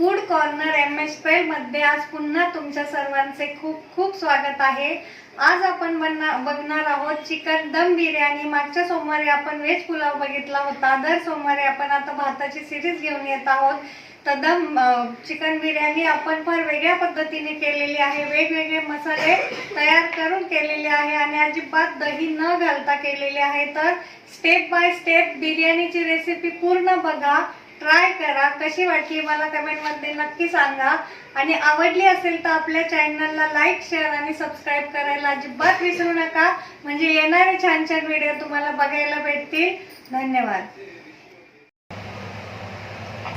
Food corner MS style मध्ये आज पुन्हा तुमच्या सर्वांचे खूप खूप स्वागत आहे। आज आपण बघणार आहोत चिकन दम बिर्याणी। मागच्या सोमवारी आपण व्हेज पुलाव बघितला होता, दर सोमवारी आपण आता भाताची सिरीज घेऊन येत आहोत। तर दम चिकन बिर्याणी आपण फार वेगळ्या पद्धतीने केलेली आहे, वेगवेगळे मसाले तयार करून केलेले आहे आणि अजिबात दही न घालता केलेले आहे। तर स्टेप बाय स्टेप बिर्याणीची रेसिपी पूर्ण बघा, ट्राय करा, कशी वाटली मला कमेंट मध्ये नक्की सांगा आणि आवडली असेल तर आपल्या चॅनलला लाईक, शेअर आणि सबस्क्राइब करायला अजिबात विसरू नका, म्हणजे येणारे छान छान व्हिडिओ तुम्हाला बघायला भेटतील। धन्यवाद।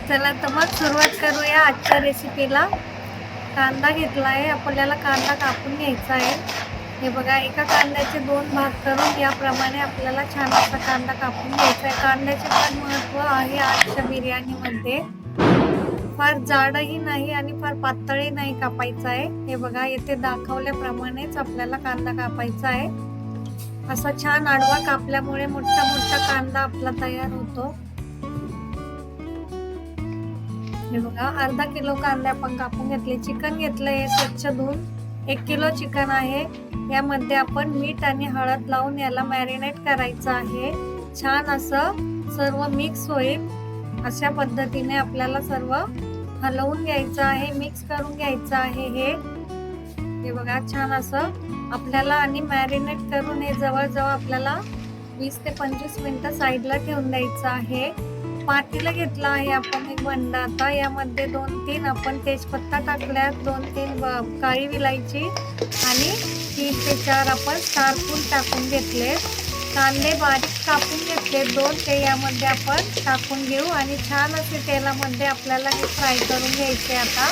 चला तर मग सुरुवात करूया आजच्या रेसिपीला। कांदा घेतला आहे, आपल्याला कांदा कापून घ्यायचा आहे। हे बघा, एका कांद्याचे दोन भाग करून याप्रमाणे आपल्याला छान असा कांदा कापून घ्यायचा आहे। कांद्याचे पण महत्त्व आहे आजच्या बिर्याणीमध्ये, फार जाडही नाही आणि फार पातळही नाही कापायचा आहे। हे बघा, येथे दाखवल्याप्रमाणेच आपल्याला कांदा कापायचा आहे। असा छान आडवा कापल्यामुळे मोठा मोठा कांदा आपला तयार होतो। हे बघा, अर्धा किलो कांदे आपण कापून घेतले। चिकन घेतलंय स्वच्छ धुवून, 1 किलो चिकन आहे। यामध्ये आपण मीठ आणि हळद लावून याला मॅरिनेट करायचं आहे। छान असं सर्व मिक्स होईल अशा पद्धतीने आपल्याला सर्व हलवून घ्यायचं आहे, मिक्स करून घ्यायचं आहे। हे बघा, छान असं आपल्याला आणि मॅरिनेट करून हे जवळजवळ आपल्याला 20 ते 25 मिनिटं साईडला ठेवून द्यायचं आहे। पातेलं घेतलं आहे आपण एक भांडं। आता यामध्ये 2-3 आपण तेजपत्ता टाकल्यात, 2-3 काळी विलायची आणि 3 ते 4 आपण स्टार फूल टाकून घेतले। कांदे बारीक कापून घेतले 2, ते यामध्ये आपण टाकून घेऊ आणि छान असे तेलामध्ये आपल्याला हे फ्राय करून घ्यायचे। आता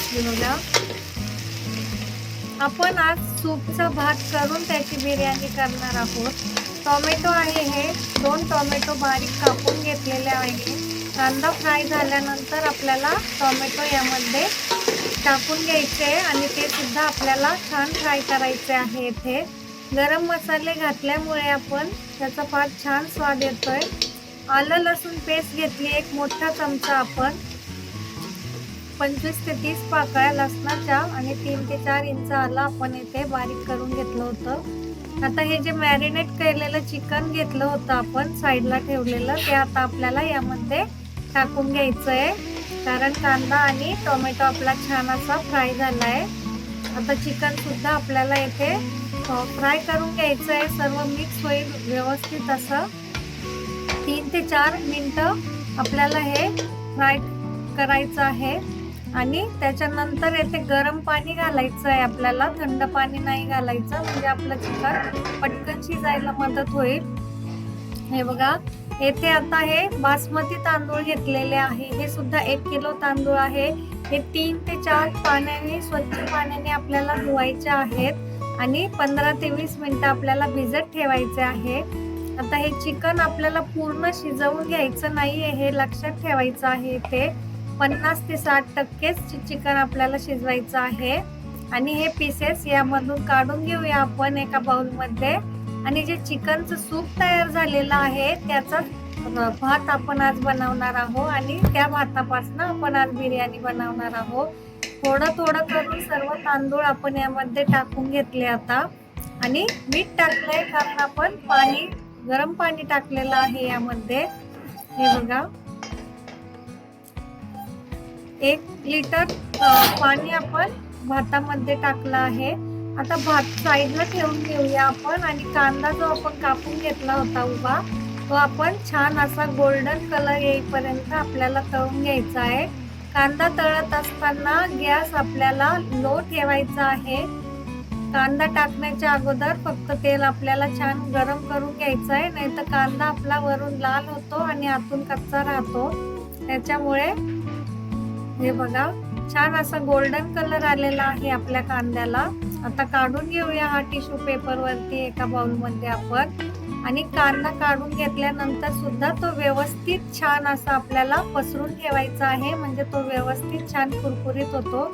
हे बघा, आपण आज सूपचा भात करून त्याची बिर्याणी करणार आहोत। टोमॅटो आहे, हे 2 टोमॅटो बारीक कापून घेतलेले आहे। कांदा फ्राय झाल्यानंतर आपल्याला टोमॅटो यामध्ये टाकून घ्यायचे आणि ते सुद्धा आपल्याला छान फ्राय करायचे आहे। इथे गरम मसाले घातल्यामुळे आपण त्याचा फार छान स्वाद येतोय। आलं लसूण पेस्ट घेतली एक मोठा चमचा, आपण 25 ते 30 पाकळ्या लसणाच्या आणि 3 ते 4 इंच आलं आपण इथे बारीक करून घेतलं होतं। आता हे जे मॅरिनेट केलेलं चिकन घेतलं होतं आपण साईडला ठेवलेलं, ते आता आपल्याला यामध्ये टाकून घ्यायचं आहे, कारण कांदा आणि टोमॅटो आपला छान असा फ्राय झाला आहे। आता चिकन सुद्धा आपल्याला इथे फ्राय करून घ्यायचं आहे, सर्व मिक्स होईल व्यवस्थित असं। 3 ते 4 मिनिटं आपल्याला हे फ्राय करायचं आहे आणि त्याच्यानंतर येथे गरम पाणी घालायचं आहे आपल्याला, थंड पाणी नाही घालायचं, म्हणजे आपलं चिकन पटकन शिजायला मदत होईल। हे बघा, येथे आता हे बासमती तांदूळ घेतलेले आहे, हे सुद्धा 1 किलो तांदूळ आहे। हे 3 ते 4 पाण्याने, स्वच्छ पाण्याने आपल्याला धुवायचे आहेत आणि 15 ते 20 मिनिटं आपल्याला भिजत ठेवायचे आहे। आता हे चिकन आपल्याला पूर्ण शिजवून घ्यायचं नाहीये, हे लक्षात ठेवायचं आहे। ते 50 ते 60% चिकन आपल्याला शिजवायचं आहे आणि हे पीसेस यामधून काढून घेऊया आपण एका बाउलमध्ये आणि जे चिकनचं सूप तयार झालेलं आहे त्याचा भात आपण आज बनवणार आहोत आणि त्या भातापासून आपण आज बिर्याणी बनवणार आहोत। थोडं थोडं करून सर्व तांदूळ आपण यामध्ये टाकून घेतले आता आणि मीठ टाकलंय, कारण आपण गरम पाणी टाकलेलं आहे यामध्ये। हे बघा, 1 लिटर पाणी आपण भातामध्ये टाकलं आहे। आता भात साईडला ठेवून घेऊया आपण आणि कांदा जो आपण कापून घेतला होता उभा, तो आपण छान असा गोल्डन कलर येईपर्यंत आपल्याला तळून घ्यायचा आहे। कांदा तळत असताना गॅस आपल्याला लो ठेवायचा आहे। कांदा टाकण्याच्या अगोदर फक्त तेल आपल्याला छान गरम करून घ्यायचं आहे, नाहीतर कांदा आपला वरून लाल होतो आणि आतून कच्चा राहतो। त्याच्यामुळे हे बघा, छान असा गोल्डन कलर आलेला आहे आपल्या कांद्याला। आता काढून घेऊया हा टिश्यू पेपर वरती एका बाउल मध्ये आपण, आणि कांदा काढून घेतल्यानंतर सुद्धा तो व्यवस्थित छान असा आपल्याला पसरून ठेवायचा आहे, म्हणजे तो व्यवस्थित छान कुरकुरीत होतो।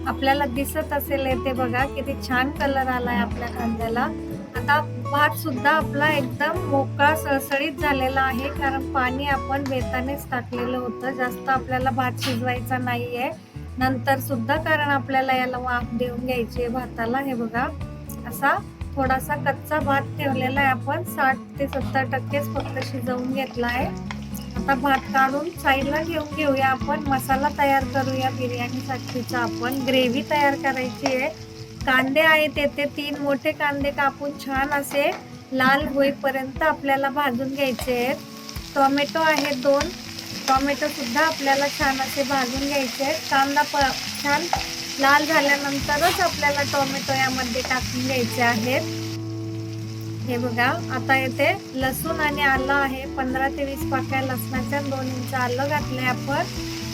आपल्याला दिसत असेल येथे बघा किती छान कलर आलाय आपल्या कांद्याला। आता भात सुद्धा आपला एकदम मोकळा सळसळीत झालेला आहे, कारण पाणी आपण बेतानेच टाकलेलं होतं. जास्त आपल्याला भात शिजवायचा नाहीये नंतर सुद्धा, कारण आपल्याला याला वाफ देऊन घ्यायची आहे भाताला. हे बघा, असा थोडासा कच्चा भात ठेवलेला आहे आपण, 60 ते 70% फक्त शिजवून घेतला आहे. आता भात काढून साईडला घेऊया. आपण मसाला तयार करूया बिर्याणीसाठीचा. आपण ग्रेव्ही तयार करायची आहे. कांदे आहेत येथे 3 मोठे कांदे कापून छान असे लाल होईपर्यंत आपल्याला भाजून घ्यायचे आहेत. टोमॅटो आहेत 2, टोमॅटो सुद्धा आपल्याला छान असे भाजून घ्यायचे आहेत. कांदा छान लाल झाल्यानंतरच आपल्याला टोमॅटो यामध्ये टाकून घ्यायचे आहेत. हे बघा, आता येथे लसूण आणि आलं आहे. 15 ते 20 पाकळ्या लसणाच्या, 2 इंच आलं घातले आपण.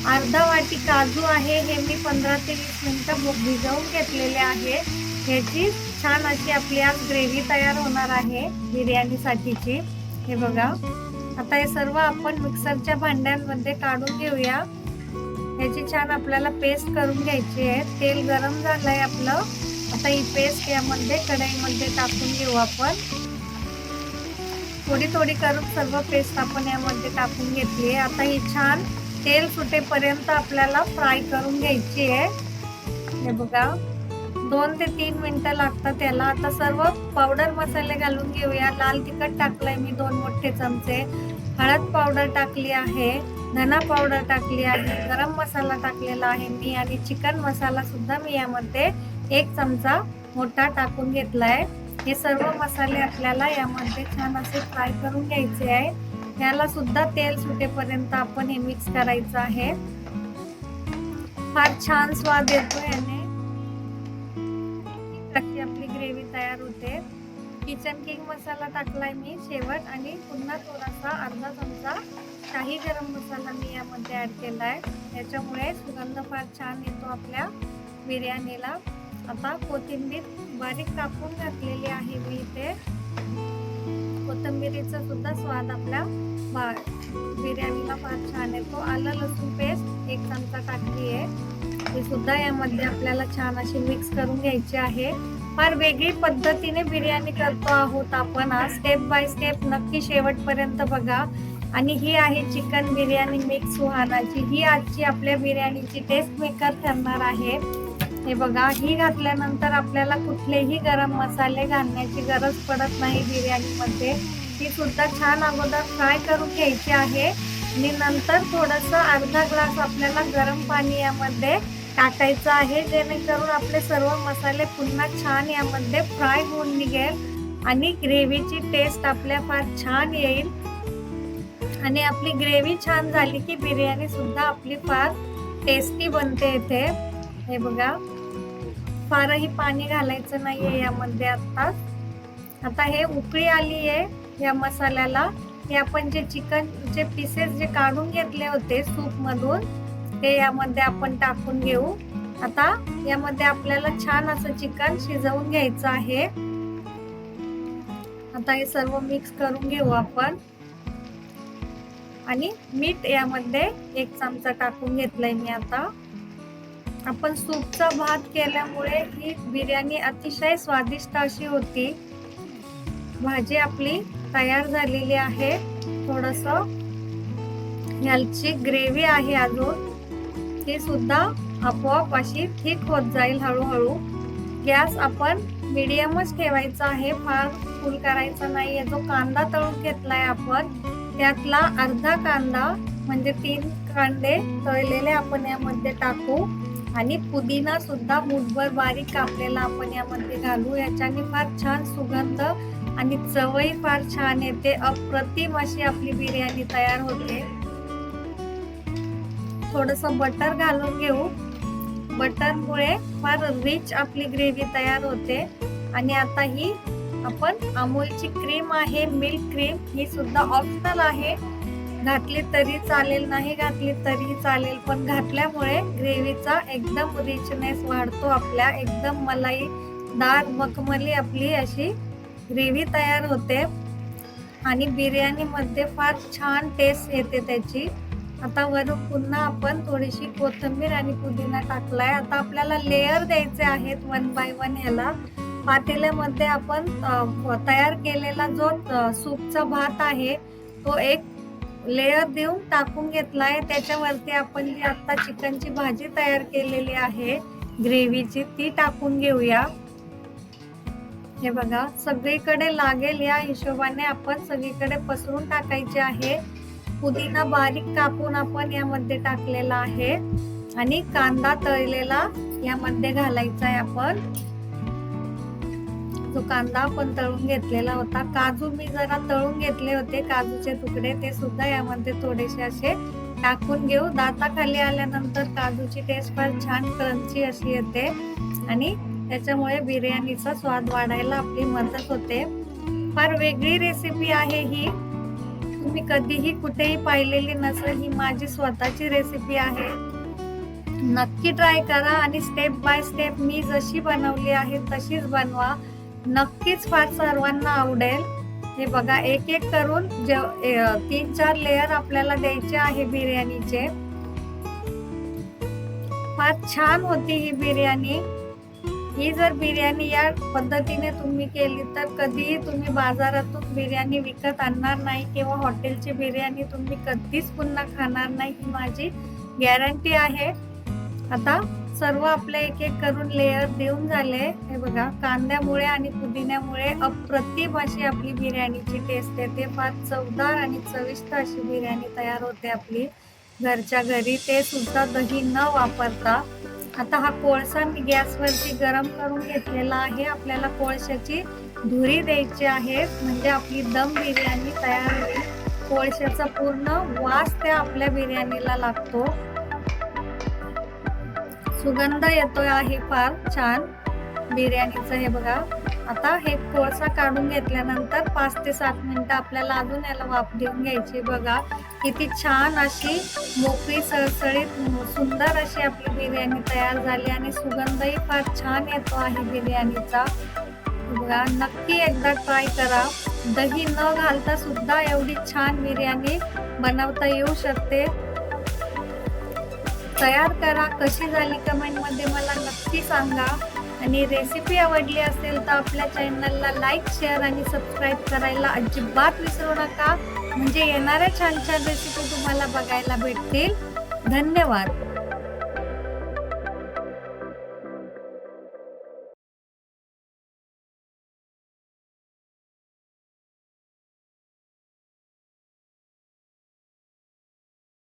अर्धा वाटी काजू आहे, हे मी 15 ते 20 मिनिटं भिजवून घेतलेले आहे. ह्याची छान अशी आपली आज ग्रेव्ही तयार होणार आहे बिर्याणीसाठीची. हे बघा, आता हे सर्व आपण मिक्सरच्या भांड्यांमध्ये काढून घेऊया. ह्याची छान आपल्याला पेस्ट करून घ्यायची आहे. तेल गरम झालंय आपलं. आता ही पेस्ट यामध्ये कढईमध्ये टाकून घेऊ आपण. थोडी थोडी करून सर्व पेस्ट आपण यामध्ये टाकून घेतली आहे. आता ही छान तेल सुटेपर्यंत आपल्याला फ्राय करून घ्यायची आहे. हे बघा, 2 ते 3 मिनिटं लागतात याला. आता सर्व पावडर मसाले घालून घेऊया. लाल तिखट टाकलंय मी 2 मोठे चमचे, हळद पावडर टाकली आहे, धना पावडर टाकली आहे, गरम मसाला टाकलेला आहे मी, आणि चिकन मसाला सुद्धा मी यामध्ये 1 चमचा मोठा टाकून घेतलाय. हे सर्व मसाले आपल्याला यामध्ये छान असे फ्राय करून घ्यायचे आहे. याला सुद्धा तेल सुटेपर्यंत आपण हे मिक्स करायचं आहे. फार छान स्वाद येतो याने. अशी आपली ग्रेव्ही तयार होते. किचन किंग मसाला टाकलाय मी शेवट, आणि पुन्हा थोडासा अर्धा चमचा शाही गरम मसाला मी यामध्ये ऍड केलाय. याच्यामुळे सुगंध फार छान येतो आपल्या बिर्याणीला. आता कोथिंबीर बारीक कापून घातलेली आहे मी इथे. कोथिंबीरीचा सुद्धा स्वाद आपल्या बिर्याणीला फार छान येतो. आलं लसूण पेस्ट 1 चमचा टाकली आहे. हे सुद्धा यामध्ये आपल्याला छान अशी मिक्स करून घ्यायची आहे. फार वेगळी पद्धतीने बिर्याणी करतो आहोत आपण आज. स्टेप बाय स्टेप नक्की शेवटपर्यंत बघा. आणि ही आहे चिकन बिर्याणी मिक्स सुहानाची. ही आजची आपल्या बिर्याणीची टेस्ट मेकर ठरणार आहे. हे बघा, ही घातल्यानंतर आपल्याला कुठलेही गरम मसाले घालण्याची गरज पडत नाही बिर्याणीमध्ये. ती सुद्धा छान अगोदर फ्राय करून घ्यायची आहे, आणि नंतर थोडंसं अर्धा ग्लास आपल्याला गरम पाणी यामध्ये टाकायचं आहे, जेणेकरून आपले सर्व मसाले पुन्हा छान यामध्ये फ्राय होऊन निघेल आणि ग्रेव्हीची टेस्ट आपल्या फार छान येईल. आणि आपली ग्रेव्ही छान झाली की बिर्याणी सुद्धा आपली फार टेस्टी बनते इथे. हे बघा, फारही पाणी घालायचं नाहीये यामध्ये आता हे उकळी आली आहे या मसाल्याला. हे आपण जे चिकनचे पीसेस जे काढून घेतले होते सूप मधून, ते यामध्ये आपण टाकून घेऊ. आता यामध्ये आपल्याला छान असं चिकन शिजवून घ्यायचं आहे. आता हे सर्व मिक्स करून घेऊ आपण. आणि मीठ यामध्ये 1 चमचा टाकून घेतलंय मी. आता आपण सूपचा भात केल्यामुळे ही बिर्याणी अतिशय स्वादिष्ट अशी होती. भाजी आपली तयार झालेली आहे. थोडंसं याची ग्रेव्ही आहे अजून, ती सुद्धा आपोआप अशी थिक होत जाईल हळूहळू. गॅस आपण मीडियमच ठेवायचा आहे, फार फुल करायचा नाहीये. जो कांदा तळून घेतलाय आपण, त्यातला अर्धा कांदा म्हणजे 3 कांदे तळलेले आपण यामध्ये टाकू. आणि पुदिना सुद्धा मुठभर बारीक कापलेला आपण यामध्ये घालू. याच्याने फार छान सुगंध आणि चवही फार छान येते. अप्रतिम अशी आपली बिर्याणी तयार होते. थोडंसं बटर घालून घेऊ. बटरमुळे फार रिच आपली ग्रेव्ही तयार होते. आणि आता ही आपण अमूलची क्रीम आहे, मिल्क क्रीम, ही सुद्धा ऑप्शनल आहे. घातली तरी चालेल, नाही घातली तरी चालेल, पण घातल्यामुळे ग्रेव्हीचा एकदम रिचनेस वाढतो. आपल्या एकदम मलाईदार मखमली आपली अशी ग्रेव्ही तयार होते. आणि बिर्याणीमध्ये फार छान टेस्ट येते त्याची. आता वरून पुन्हा आपण थोडीशी कोथिंबीर आणि पुदिना टाकलाय. आता आपल्याला लेयर द्यायचे आहेत 1 बाय 1 ह्याला. पातेल्यामध्ये आपण तयार केलेला जो सूपचा भात आहे तो एक लेयर देऊन टाकून घेतलाय. त्याच्यावरती आपण जी आता चिकनची भाजी तयार केलेली आहे ग्रेव्हीची ती टाकून घेऊया. हे बघा, सगळीकडे लागेल या हिशोबाने आपण सगळीकडे पसरून टाकायचे आहे. पुदिना बारीक कापून आपण यामध्ये टाकलेला आहे आणि कांदा तळलेला यामध्ये घालायचा आहे. आपण जो कांदा आपण तळून घेतलेला होता, काजू मी जरा तळून घेतले होते, काजूचे तुकडे ते सुद्धा यामध्ये थोडेसे असे टाकून घेऊ. दाताखाली आल्यानंतर काजूची टेस्ट फार छान क्रंची अशी येते आणि त्याच्यामुळे बिर्याणीचा स्वाद वाढायला आपली मदत होते. फार वेगळी रेसिपी आहे ही, तुम्ही कधीही कुठेही पाहिलेली नसेल. ही माझी स्वतःची रेसिपी आहे. नक्की ट्राय करा आणि स्टेप बाय स्टेप मी जशी बनवली आहे तशीच बनवा. नक्कीच फार सर्वांना आवडेल. हे बघा, एक एक करून 3-4 लेयर आपल्याला द्यायचे आहे बिर्याणीचे. फार छान होती ही बिर्याणी. ही जर बिर्याणी या पद्धतीने तुम्ही केली तर कधीही तुम्ही बाजारातून बिर्याणी विकत आणणार नाही किंवा हॉटेलची बिर्याणी तुम्ही कधीच पुन्हा खाणार नाही, ही माझी गॅरंटी आहे. आता सर्व आपले एक एक करून लेयर देऊन झाले. हे बघा, कांद्यामुळे आणि पुदिन्यामुळे अप्रतिम अशी आपली बिर्याणीची टेस्ट येते. फार चवदार आणि चविष्ट अशी बिर्याणी तयार होते आपली घरच्या घरी, ते सुद्धा दही न वापरता. आता हा कोळसा मी गॅसवरती गरम करून घेतलेला आहे. आपल्याला कोळशाची धुरी द्यायची आहे म्हणजे आपली दम बिर्याणी तयार होईल. कोळशाचा पूर्ण वास त्या आपल्या बिर्याणीला लागतो. सुगंध येतोय आहे फार छान बिर्याणीचा. हे बघा, आता हे कोळसा काढून घेतल्यानंतर 5 ते 7 मिनिटं आपल्याला अजून याला वाफ देऊन घ्यायची. बघा, किती छान अशी मोकळी सळसळीत सुंदर अशी आपली बिर्याणी तयार झाली आणि सुगंधही फार छान येतो आहे बिर्याणीचा. बघा, नक्की एकदा ट्राय करा. दही न घालता सुद्धा एवढी छान बिर्याणी बनवता येऊ शकते. तयार करा. कशी झाली कमेंटमध्ये मला नक्की सांगा. आणि रेसिपी आवडली असेल तर आपल्या चॅनलला लाईक, शेअर आणि सबस्क्राईब करायला अजिबात विसरू नका, म्हणजे येणाऱ्या छान छान रेसिपी तुम्हाला बघायला भेटतील. धन्यवाद.